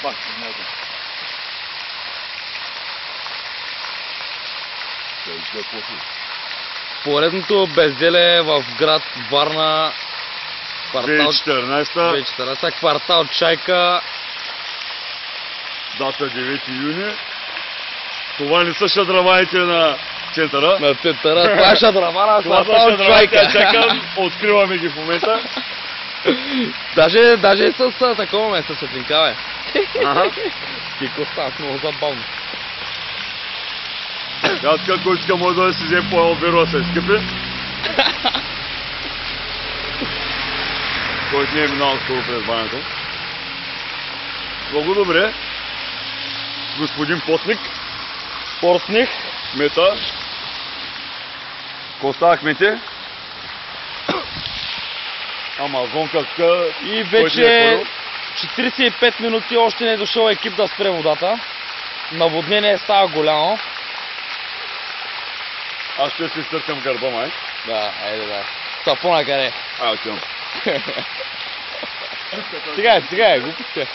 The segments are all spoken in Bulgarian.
пак ще мога. Поредното безделие в град Варна. Квартал 2014, квартал Чайка. дата 9 юни. Това не са шадраваните на центъра. На центъра. Това е шадравана Това са квартал шадраваните на Чайка. Чайка. Откриваме ги в момента. Даже с такова ме, с светлинка, бе. Ага. Кико става много забавно. Аз така, който иска може да си вземе по веро да се изкъпи. Който не е минал скоро през банята. Много добре. Господин Постник. Портних. Кмета. Ко става, кмете? Амазонка. И вече 45 минути още не е дошъл екип да спре водата. Наводнение става голямо. Аз ще се изтъркам гърба, май. Да, айде да. Сапона къде? Отивам. Стига, глупости.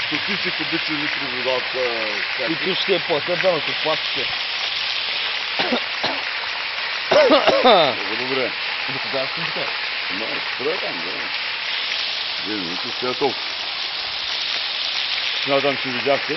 Стотици кубични литри вода от Които ще платят да накоплатите. Много добре. До кога съм така? Да, спра там, да. 2 минути, ще е толкова. Смятам, че видяхте.